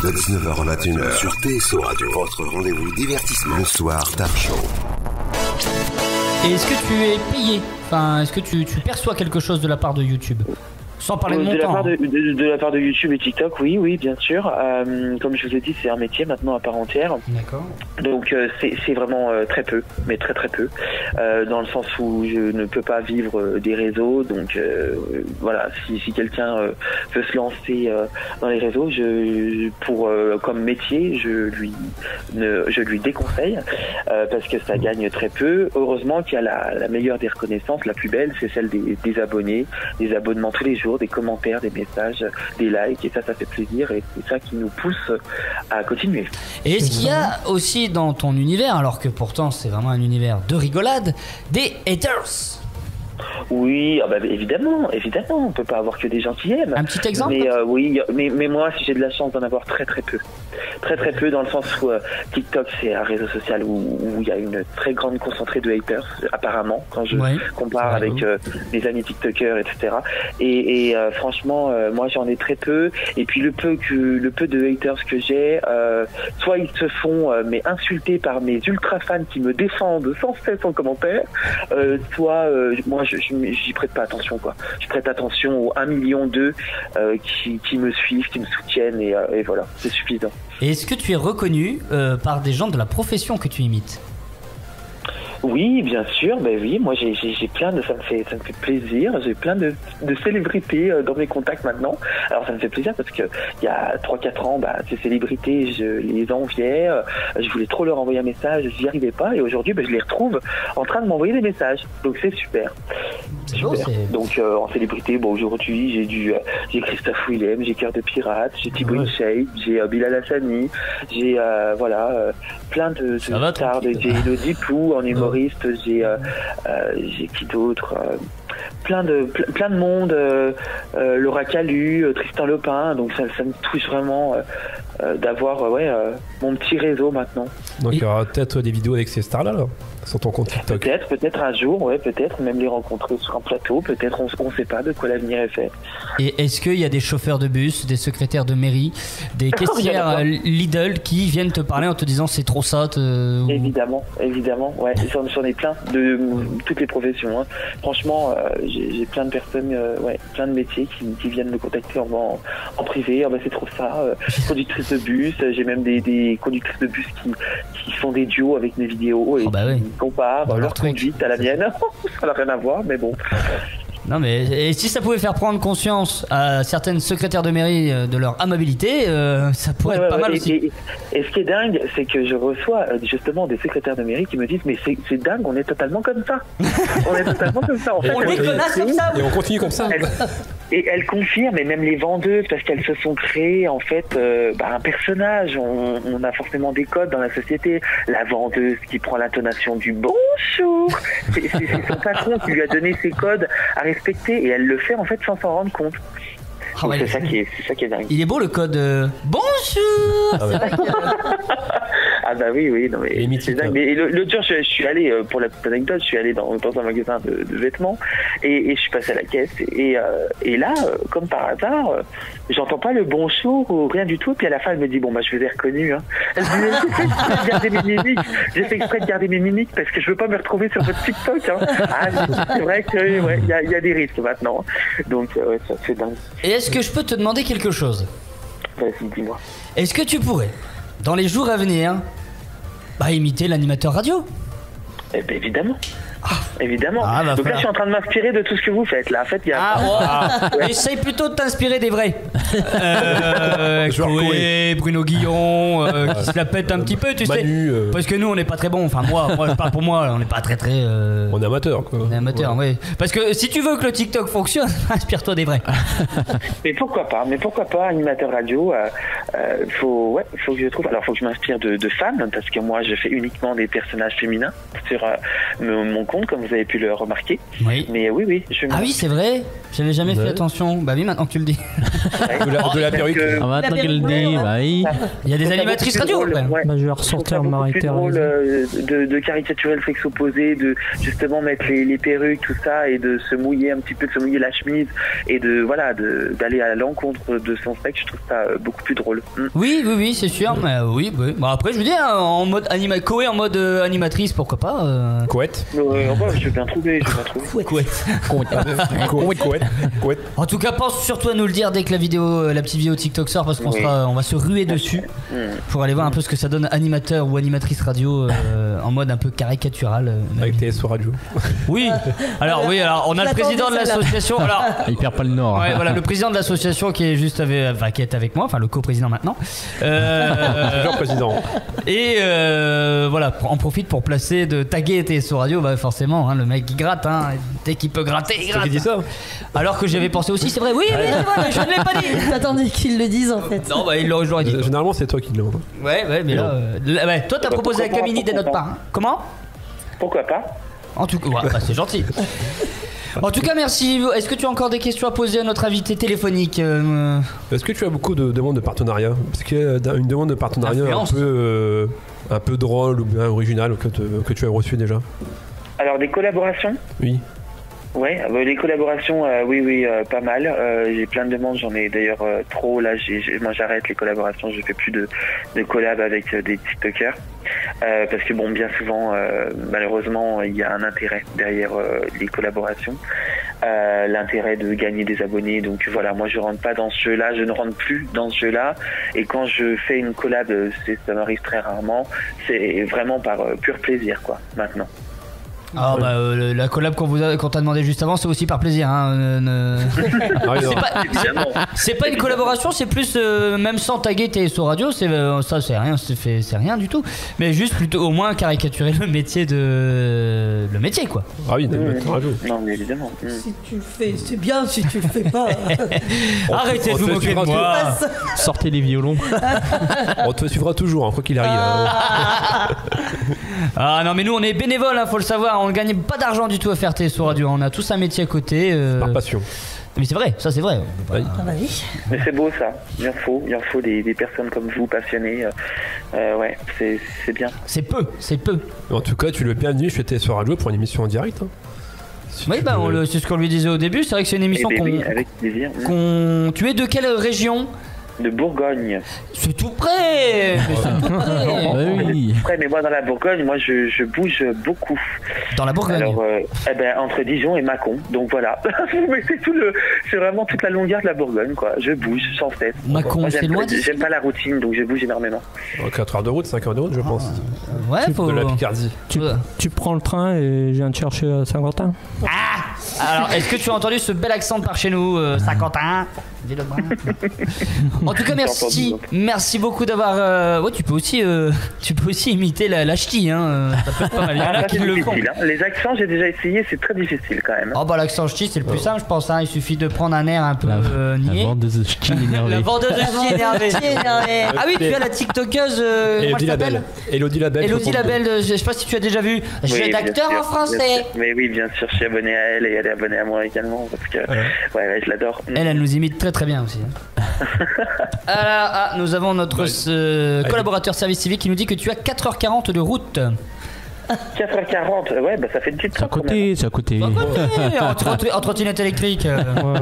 De 19h à 21h sur TSO Radio, votre rendez-vous divertissement. Le soir, Dark Show. Et est-ce que tu es payé? Enfin, est-ce que tu perçois quelque chose de la part de YouTube? Sans parler de montant. De la part de YouTube et TikTok, oui, bien sûr. Comme je vous ai dit, c'est un métier maintenant à part entière. D'accord. Donc c'est vraiment très peu, mais très peu. Dans le sens où je ne peux pas vivre des réseaux. Donc voilà, si quelqu'un veut se lancer dans les réseaux, comme métier, je lui déconseille parce que ça gagne très peu. Heureusement qu'il y a la meilleure des reconnaissances, la plus belle, c'est celle des abonnés, des abonnements tous les jours, des commentaires, des messages, des likes, et ça fait plaisir et c'est ça qui nous pousse à continuer. Et est-ce qu'il y a aussi dans ton univers, alors que pourtant c'est vraiment un univers de rigolade, des haters? Oui, évidemment, on peut pas avoir que des gens qui aiment. Un petit exemple? Mais oui, mais moi, si j'ai de la chance d'en avoir très peu. Très peu dans le sens où TikTok, c'est un réseau social où il y a une très grande concentrée de haters, apparemment, quand je compare avec mes amis TikTokers, etc. Et franchement, moi j'en ai très peu. Et puis le peu de haters que j'ai, soit ils se font mais insulter par mes ultra fans qui me défendent sans cesse en commentaire, soit moi j'y prête pas attention quoi. Je prête attention aux 1,2 million qui me suivent, qui me soutiennent et voilà, c'est suffisant. Et est-ce que tu es reconnu par des gens de la profession que tu imites? Oui, bien sûr, oui, moi j'ai plein de, ça me fait plaisir, j'ai plein de célébrités dans mes contacts maintenant. Alors ça me fait plaisir parce que il y a 3-4 ans, ces célébrités, je les enviais, je voulais trop leur envoyer un message, j'y arrivais pas et aujourd'hui je les retrouve en train de m'envoyer des messages. Donc c'est super. Donc en célébrité, aujourd'hui j'ai Christophe Willem, j'ai Cœur de Pirate, j'ai Thibaut InShape, j'ai Bilal Hassani, j'ai plein de stars, j'ai Elodie Pou en humoriste, j'ai qui d'autre, plein de monde, Laura Calu, Tristan Lopin, donc ça me touche vraiment d'avoir mon petit réseau maintenant. Donc il y aura peut-être des vidéos avec ces stars-là sur ton compte TikTok. Peut-être un jour, peut-être même les rencontrer sur un plateau, peut-être on sait pas de quoi l'avenir est fait. Et est-ce qu'il y a des chauffeurs de bus, des secrétaires de mairie, des caissières Lidl qui viennent te parler en te disant c'est trop ça Évidemment, ouais, j'en ai plein de toutes les professions. Hein. Franchement, j'ai plein de personnes, plein de métiers qui viennent me contacter en privé. C'est trop ça, conductrice de bus. J'ai même des conductrices de bus qui font des duos avec mes vidéos et qui comparent leur conduite à la mienne. Ça n'a rien à voir, mais bon. Non mais et si ça pouvait faire prendre conscience à certaines secrétaires de mairie de leur amabilité, ça pourrait être pas mal aussi. Et ce qui est dingue, c'est que je reçois justement des secrétaires de mairie qui me disent mais c'est dingue, on est totalement comme ça. On est totalement comme ça. En fait, on est connasse comme ça. Et on continue comme ça. Et elles confirment, et même les vendeuses, parce qu'elles se sont créées en fait un personnage. On a forcément des codes dans la société. La vendeuse qui prend l'intonation du bonjour, c'est son patron qui lui a donné ses codes à respecter et elle le fait en fait sans s'en rendre compte. C'est ça qui est dingue. Il est beau le code bonjour. Oui, non mais c'est dingue. Mais l'autre jour je suis allé pour la petite anecdote, je suis allé dans un magasin de vêtements et je suis passé à la caisse et là comme par hasard j'entends pas le bonjour ou rien du tout, puis à la fin elle me dit je vous ai reconnu hein. Elle me dit j'ai fait exprès de garder mes mimiques parce que je veux pas me retrouver sur votre TikTok hein. C'est vrai que il y a des risques maintenant. Donc ça c'est dingue. Et est-ce que je peux te demander quelque chose? Vas-y, dis-moi. Est-ce que tu pourrais, dans les jours à venir, imiter l'animateur radio? Évidemment. Évidemment. Donc là, je suis en train de m'inspirer de tout ce que vous faites. Là, en fait, il y a. Essaye plutôt de t'inspirer des vrais. Chloé, Bruno Guillon, qui se la pète un petit peu, tu Manu, sais. Parce que nous, on n'est pas très bons. Enfin, moi, je parle pour moi. On n'est pas très. On est amateur, quoi. On est amateur, oui. Parce que si tu veux que le TikTok fonctionne, inspire-toi des vrais. Mais pourquoi pas, animateur radio. Faut que je trouve. Alors, faut que je m'inspire de femmes, parce que moi, je fais uniquement des personnages féminins sur mon compte, comme vous avez pu le remarquer. Oui. Mais oui, je Ah oui, c'est vrai. J'avais jamais fait attention. Bah oui, maintenant que tu le dis. De la perruque. Ah, maintenant qu'elle le dit, bah oui. Il y a des animatrices radio. Ouais. Bah, je vais ressortir Marie-Thérèse. drôle de caricaturer le sexe opposé, de justement mettre les perruques, tout ça, et de se mouiller un petit peu, de se mouiller la chemise, et d'aller à l'encontre de son sexe. Je trouve ça beaucoup plus drôle. Oui, c'est sûr. Mais oui. Bon, après, je veux dire, en mode Koé, en mode animatrice, pourquoi pas. Couette. Je vais bien trouver. Couette. Couette. En tout cas, pense surtout à nous le dire dès que la petite vidéo TikTok sort, parce qu'on on va se ruer dessus pour aller voir un peu ce que ça donne animateur ou animatrice radio en mode un peu caricatural. Avec TSO Radio. Oui. Alors on a le président de l'association. Alors il perd pas le nord. Ouais, voilà, le président de l'association qui est juste qui est avec moi, enfin le co-président maintenant. Toujours président. Et voilà, on profite pour placer de taguer TSO Radio, bah forcément, hein, le mec qui gratte, hein, dès qu'il peut gratter, il gratte. Qui dit ça? Alors que j'avais pensé aussi, c'est vrai, oui, c'est vrai, mais je ne l'ai pas dit. T'attendais qu'ils le disent en fait. Non, bah il l'aurait dit. Généralement, c'est toi qui le demande. Ouais, mais là, toi t'as proposé à Camini dès notre part. Hein. Comment? Pourquoi pas? En tout cas, c'est gentil. En tout cas, merci. Est-ce que tu as encore des questions à poser à notre invité téléphonique Est-ce que tu as beaucoup de demandes de partenariat? Parce qu'il y a une demande de partenariat un peu drôle ou bien originale que tu as reçue déjà? Alors, des collaborations? Oui. Ouais, les collaborations, oui, pas mal. J'ai plein de demandes, j'en ai d'ailleurs trop. Là, moi j'arrête les collaborations, je fais plus de collab avec des TikTokers. Parce que bon, bien souvent, malheureusement, il y a un intérêt derrière les collaborations. L'intérêt de gagner des abonnés. Donc voilà, moi je rentre pas dans ce jeu-là, je ne rentre plus dans ce jeu-là. Et quand je fais une collab, ça m'arrive très rarement, c'est vraiment par pur plaisir, quoi, maintenant. Ah bah la collab qu'on t'a demandé juste avant, c'est aussi par plaisir hein, c'est pas une collaboration, c'est plus même sans taguer TSO Radio, c'est rien du tout, mais juste plutôt au moins caricaturer le métier quoi. Ah oui, radio. Non mais évidemment. Si tu le fais, c'est bien, si tu le fais pas. Arrêtez de vous moquer de moi. Sortez les violons. On te suivra toujours, hein, quoi qu'il arrive. Ah non mais nous on est bénévoles, hein, faut le savoir. On ne gagne pas d'argent du tout à faire TSO Radio. On a tous un métier à côté. Par passion. Mais c'est vrai, ça c'est vrai. Oui. Ah bah oui. Mais c'est beau ça. Il en faut des personnes comme vous, passionnées. Ouais, c'est bien. C'est peu. En tout cas, tu le bienvenu chez TSO Radio pour une émission en direct. Hein. Oui, c'est ce qu'on lui disait au début. C'est vrai que c'est une émission avec plaisir. Tu es de quelle région? De Bourgogne. C'est tout près. Oui. Mais moi dans la Bourgogne, je bouge beaucoup. Dans la Bourgogne. Alors entre Dijon et Mâcon. Donc voilà. Mais c'est vraiment toute la longueur de la Bourgogne quoi. Je bouge sans cesse. Mâcon, c'est loin d'ici. J'aime pas la routine, donc je bouge énormément. 4 heures de route, 5 heures de route, je pense. Ouais, faut. De la Picardie. Tu prends le train et je viens te chercher à Saint-Quentin. Alors, est-ce que tu as entendu ce bel accent de par chez nous, Saint-Quentin? En tout cas, merci beaucoup d'avoir. Ouais, tu peux aussi imiter la ch'ti, hein. Ça peut être pas mal. Il y en a qui le font. Hein. Les accents, j'ai déjà essayé, c'est très difficile quand même. Oh bah l'accent ch'ti, c'est le plus simple, je pense. Hein. Il suffit de prendre un air un peu niais. La vendeuse de ch'ti énervée. La vendeuse de ch'ti énervée. Ah oui, tu as la TikTokeuse. Elodie Labelle. Elodie Labelle. Je sais pas si tu as déjà vu. Jeu d'acteur en français. Mais oui, bien sûr, je suis abonné à elle et elle est abonnée à moi également parce que ouais, je l'adore. Elle nous imite très bien aussi. Nous avons notre collaborateur service civique qui nous dit que tu as 4h40 de route. 4h40, ouais, bah ça fait une petite C'est à côté. En trottinette électrique,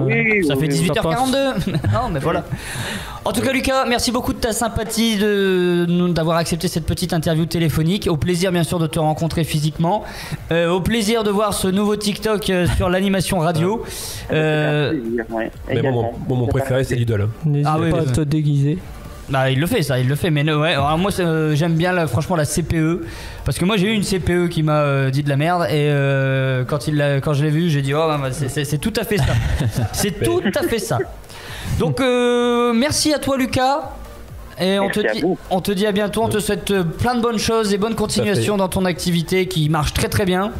oui, ça fait 18h42. Non, mais voilà. En tout cas, Lucas, merci beaucoup de ta sympathie d'avoir accepté cette petite interview téléphonique. Au plaisir, bien sûr, de te rencontrer physiquement. Au plaisir de voir ce nouveau TikTok sur l'animation radio. Mais mon préféré, c'est l'idole. N'hésite pas à te déguiser. Bah il le fait, mais ouais. Alors moi j'aime bien franchement la CPE, parce que moi j'ai eu une CPE qui m'a dit de la merde, et quand je l'ai vu j'ai dit c'est tout à fait ça. C'est tout à fait ça. Donc merci à toi Lucas, et on te dit à bientôt, on te souhaite plein de bonnes choses et bonne continuation dans ton activité qui marche très très bien.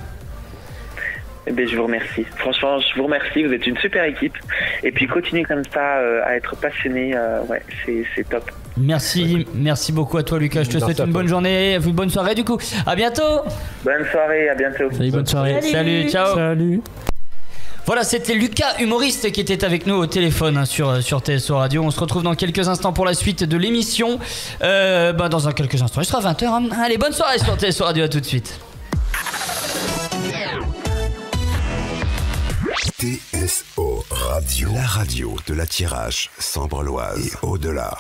Eh bien, je vous remercie. Franchement, je vous remercie. Vous êtes une super équipe. Et puis, continuez comme ça à être passionné. Ouais, c'est top. Merci beaucoup à toi Lucas. Je te souhaite une bonne journée, une bonne soirée du coup. À bientôt. Bonne soirée, à bientôt. Salut, bonne soirée. Salut, ciao. Salut. Voilà, c'était Lucas, humoriste, qui était avec nous au téléphone sur TSO Radio. On se retrouve dans quelques instants pour la suite de l'émission. Dans quelques instants, il sera 20h. Hein. Allez, bonne soirée sur TSO Radio, à tout de suite. TSO Radio, la radio de la Tirage, Sambre-Loise et au-delà.